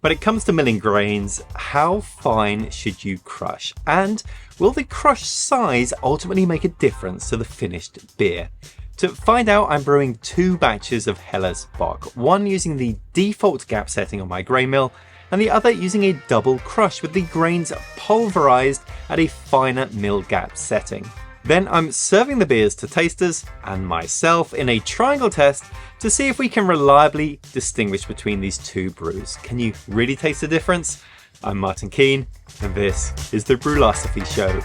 When it comes to milling grains, how fine should you crush? And will the crush size ultimately make a difference to the finished beer? To find out, I'm brewing 2 batches of Helles Bock, one using the default gap setting on my grain mill, and the other using a double crush with the grains pulverized at a finer mill gap setting. Then I'm serving the beers to tasters and myself in a triangle test to see if we can reliably distinguish between these 2 brews. Can you really taste the difference? I'm Martin Keane, and this is the Brülosophy Show.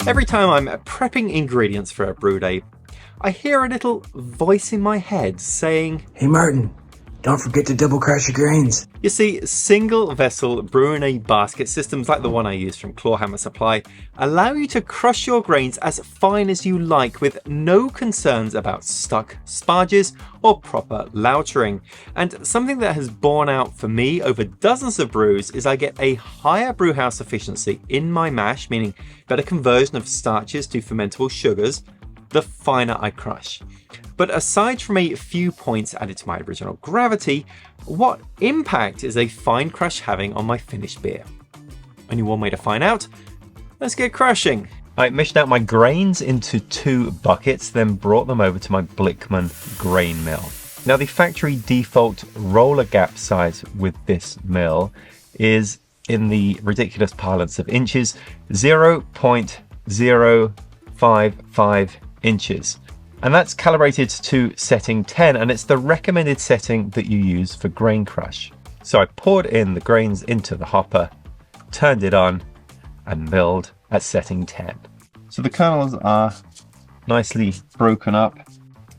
Every time I'm prepping ingredients for a brew day, I hear a little voice in my head saying, "Hey Martin, don't forget to double crush your grains." You see, single vessel brew in a basket systems like the one I use from Clawhammer Supply allow you to crush your grains as fine as you like with no concerns about stuck sparges or proper lautering. And something that has borne out for me over dozens of brews is I get a higher brewhouse efficiency in my mash, meaning better conversion of starches to fermentable sugars, the finer I crush. But aside from a few points added to my original gravity, what impact is a fine crush having on my finished beer? Only one way to find out. Let's get crushing. I meshed out my grains into 2 buckets, then brought them over to my Blickman grain mill. Now the factory default roller gap size with this mill is, in the ridiculous parlance of inches, 0.055 inches. And that's calibrated to setting 10, and it's the recommended setting that you use for grain crush. So I poured in the grains into the hopper, turned it on, and milled at setting 10. So the kernels are nicely broken up,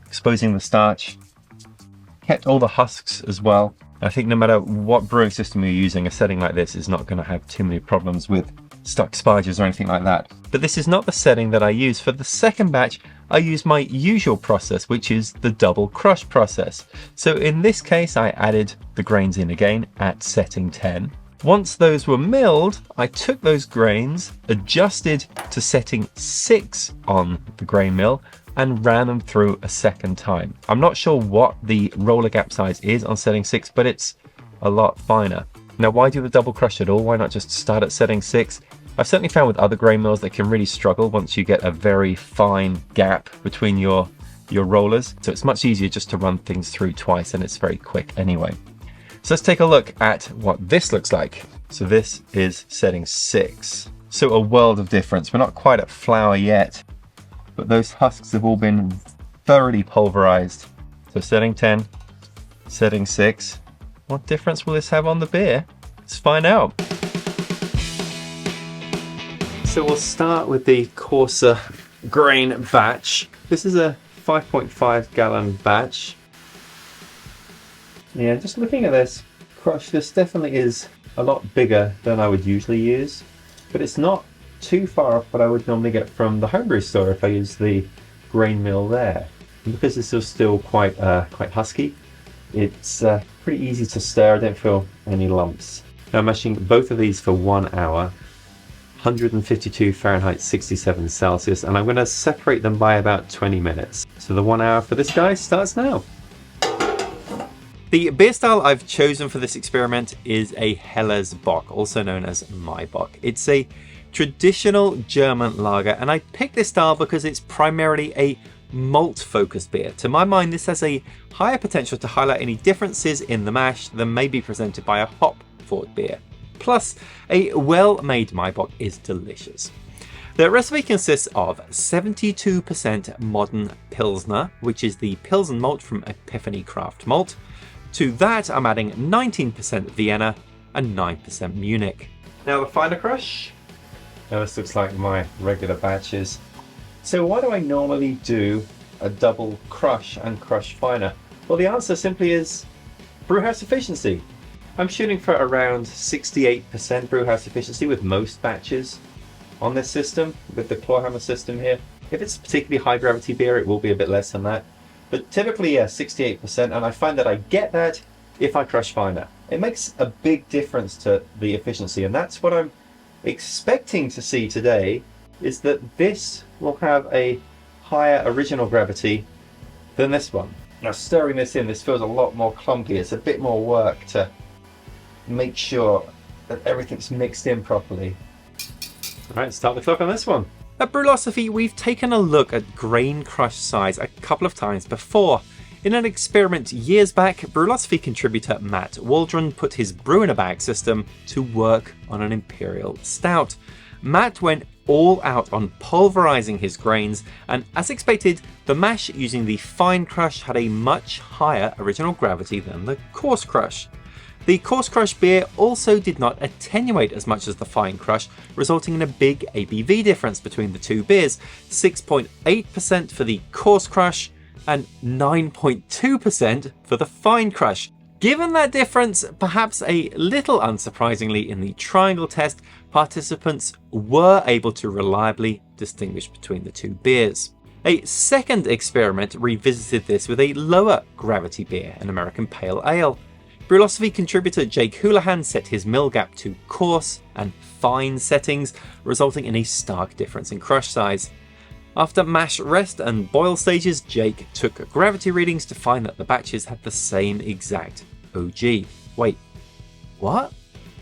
exposing the starch, kept all the husks as well. I think no matter what brewing system you're using, a setting like this is not going to have too many problems with stuck sparges or anything like that. But this is not the setting that I use. For the second batch, I use my usual process, which is the double crush process. So in this case, I added the grains in again at setting 10. Once those were milled, I took those grains, adjusted to setting 6 on the grain mill, and ran them through a second time. I'm not sure what the roller gap size is on setting 6, but it's a lot finer. Now, why do the double crush at all? Why not just start at setting 6? I've certainly found with other grain mills that can really struggle once you get a very fine gap between your rollers. So it's much easier just to run things through twice, and it's very quick anyway. So let's take a look at what this looks like. So this is setting 6. So a world of difference. We're not quite at flour yet, but those husks have all been thoroughly pulverized. So setting 10, setting 6. What difference will this have on the beer? Let's find out. So we'll start with the coarser grain batch. This is a 5.5 gallon batch. Yeah, just looking at this crush, this definitely is a lot bigger than I would usually use, but it's not too far off what I would normally get from the homebrew store if I use the grain mill there. And because this is still quite husky, it's pretty easy to stir. I don't feel any lumps. Now I'm mashing both of these for 1 hour, 152 Fahrenheit, 67 Celsius, and I'm going to separate them by about 20 minutes. So the 1 hour for this guy starts now. The beer style I've chosen for this experiment is a Helles Bock, also known as my Bock. It's a traditional German lager, and I picked this style because it's primarily a malt-focused beer. To my mind, this has a higher potential to highlight any differences in the mash than may be presented by a hop-forward beer. Plus, a well-made my Bock is delicious. The recipe consists of 72% modern Pilsner, which is the Pilsen malt from Epiphany Craft Malt. To that, I'm adding 19% Vienna and 9% Munich. Now the finer crush. Now this looks like my regular batches. So why do I normally do a double crush and crush finer? Well, the answer simply is brewhouse efficiency. I'm shooting for around 68% brewhouse efficiency with most batches on this system, with the Clawhammer system here. If it's a particularly high gravity beer, it will be a bit less than that. But typically, yeah, 68%, and I find that I get that if I crush finer. It makes a big difference to the efficiency, and that's what I'm expecting to see today, is that this will have a higher original gravity than this one. Now stirring this in, this feels a lot more clumpy. It's a bit more work to make sure that everything's mixed in properly. All right, start the clock on this one. At Brülosophy, we've taken a look at grain crush size a couple of times before. In an experiment years back, Brülosophy contributor Matt Waldron put his brew-in-a-bag system to work on an imperial stout. Matt went all out on pulverizing his grains, and as expected, the mash using the fine crush had a much higher original gravity than the coarse crush. The coarse crush beer also did not attenuate as much as the fine crush, resulting in a big ABV difference between the two beers, 6.8% for the coarse crush and 9.2% for the fine crush. Given that difference, perhaps a little unsurprisingly in the triangle test, participants were able to reliably distinguish between the two beers. A second experiment revisited this with a lower gravity beer, an American Pale Ale. Brülosophy contributor Jake Houlihan set his mill gap to coarse and fine settings, resulting in a stark difference in crush size. After mash, rest and boil stages, Jake took gravity readings to find that the batches had the same exact OG. Wait, what?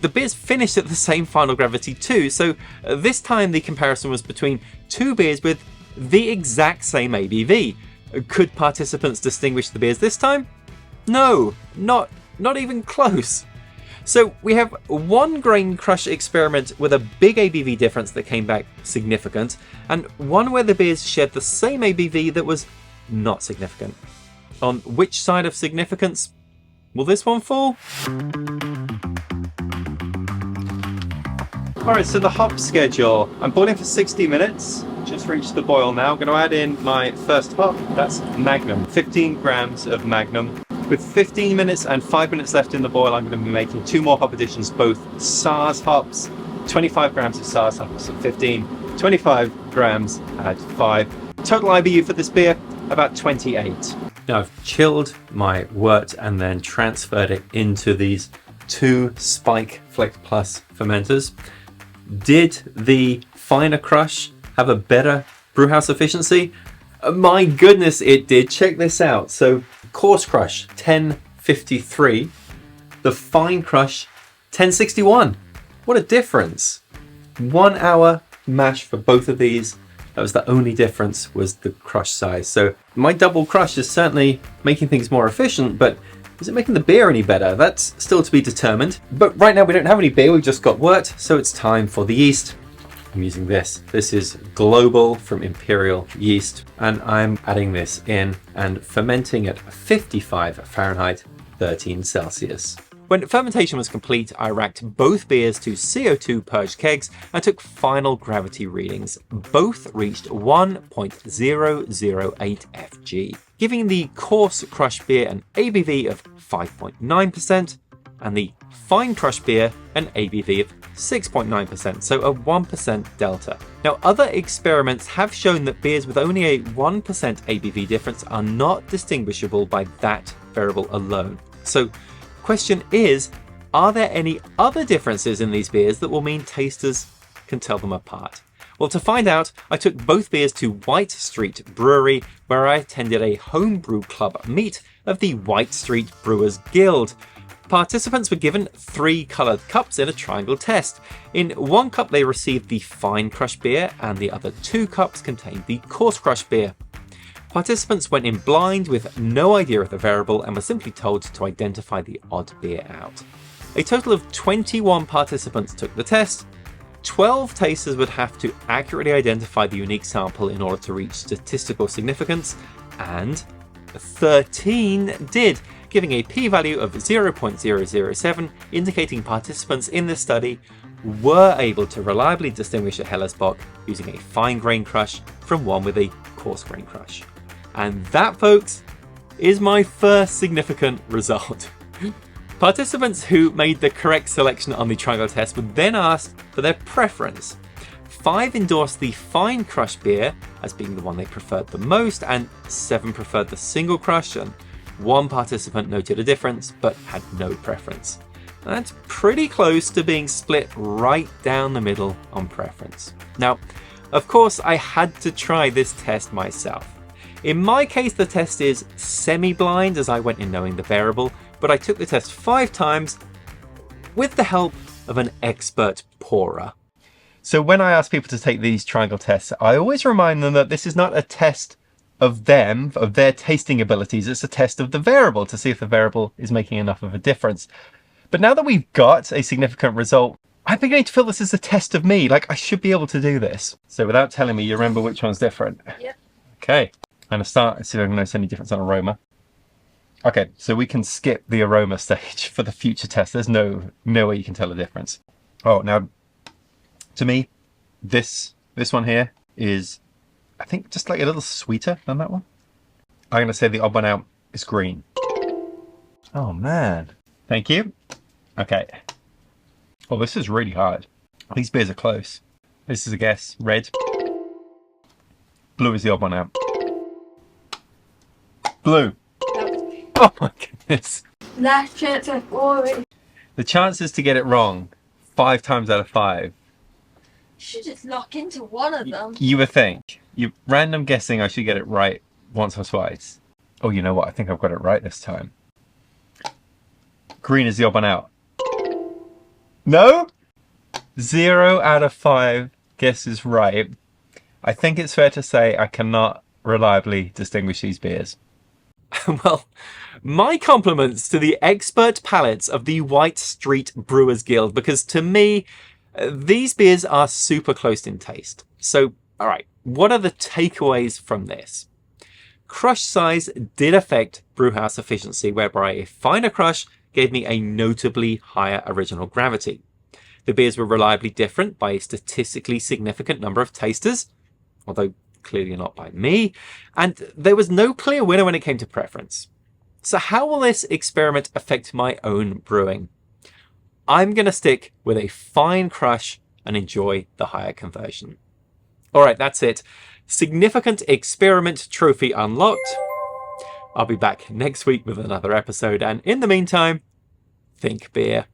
The beers finished at the same final gravity too, so this time the comparison was between two beers with the exact same ABV. Could participants distinguish the beers this time? No, not even close. So we have one grain crush experiment with a big ABV difference that came back significant, and one where the beers shared the same ABV that was not significant. On which side of significance will this one fall? Alright, so the hop schedule. I'm boiling for 60 minutes, just reached the boil now. I'm going to add in my first hop, that's Magnum, 15 grams of Magnum. With 15 minutes and 5 minutes left in the boil, I'm going to be making two more hop additions, both SARS hops, 25 grams of SARS hops at 15, 25 grams at 5. Total IBU for this beer, about 28. Now I've chilled my wort and then transferred it into these two Spike Flex Plus fermenters. Did the finer crush have a better brewhouse efficiency? My goodness, it did. Check this out. So coarse crush 1053, the fine crush 1061. What a difference. 1 hour mash for both of these. That was the only difference, was the crush size. So my double crush is certainly making things more efficient, but is it making the beer any better? That's still to be determined. But right now we don't have any beer, we've just got wort, so it's time for the yeast. I'm using this. This is Global from Imperial Yeast, and I'm adding this in and fermenting at 55 Fahrenheit, 13 Celsius. When fermentation was complete, I racked both beers to CO2 purged kegs and took final gravity readings. Both reached 1.008 Fg, giving the coarse crush beer an ABV of 5.9% and the fine crush beer an ABV of 6.9%, so a 1% delta. Now, other experiments have shown that beers with only a 1% ABV difference are not distinguishable by that variable alone. So, question is, are there any other differences in these beers that will mean tasters can tell them apart? Well, to find out, I took both beers to White Street Brewery, where I attended a homebrew club meet of the White Street Brewers Guild. Participants were given 3 coloured cups in a triangle test. In one cup they received the fine crush beer and the other 2 cups contained the coarse crush beer. Participants went in blind with no idea of the variable and were simply told to identify the odd beer out. A total of 21 participants took the test. 12 tasters would have to accurately identify the unique sample in order to reach statistical significance, and 13 did, giving a p-value of 0.007, indicating participants in this study were able to reliably distinguish a Helles Bock using a fine grain crush from one with a coarse grain crush. And that, folks, is my first significant result. Participants who made the correct selection on the triangle test were then asked for their preference. 5 endorsed the fine crush beer as being the one they preferred the most, and 7 preferred the single crush, and 1 participant noted a difference but had no preference. That's pretty close to being split right down the middle on preference. Now, of course, I had to try this test myself. In my case, the test is semi-blind as I went in knowing the variable, but I took the test 5 times with the help of an expert pourer. So when I ask people to take these triangle tests, I always remind them that this is not a test of them, of their tasting abilities. It's a test of the variable to see if the variable is making enough of a difference. But now that we've got a significant result, I'm beginning to feel this is a test of me. Like I should be able to do this. So without telling me, you remember which one's different? Yep. Okay. I'm going to start and see if I can notice any difference on aroma. Okay, so we can skip the aroma stage for the future test. There's no way you can tell the difference. Oh, now, to me, this one here is, I think, just like a little sweeter than that one. I'm going to say the odd one out is green. Oh, man. Thank you. Okay. Oh, this is really hard. These beers are close. This is a guess. Red. Blue is the odd one out. Blue. Oh my goodness. Last chance at glory. The chances to get it wrong, 5 times out of 5. You should just lock into one of them. You would think. You random guessing I should get it right once or twice. Oh, you know what? I think I've got it right this time. Green is the odd one out. No? 0 out of 5 guesses right. I think it's fair to say I cannot reliably distinguish these beers. Well, my compliments to the expert palates of the White Street Brewers Guild, because to me, these beers are super close in taste. So, all right, what are the takeaways from this? Crush size did affect brewhouse efficiency, whereby a finer crush gave me a notably higher original gravity. The beers were reliably different by a statistically significant number of tasters, although clearly not by me, and there was no clear winner when it came to preference. So how will this experiment affect my own brewing? I'm going to stick with a fine crush and enjoy the higher conversion. Alright, that's it. Significant experiment trophy unlocked. I'll be back next week with another episode, and in the meantime, think beer.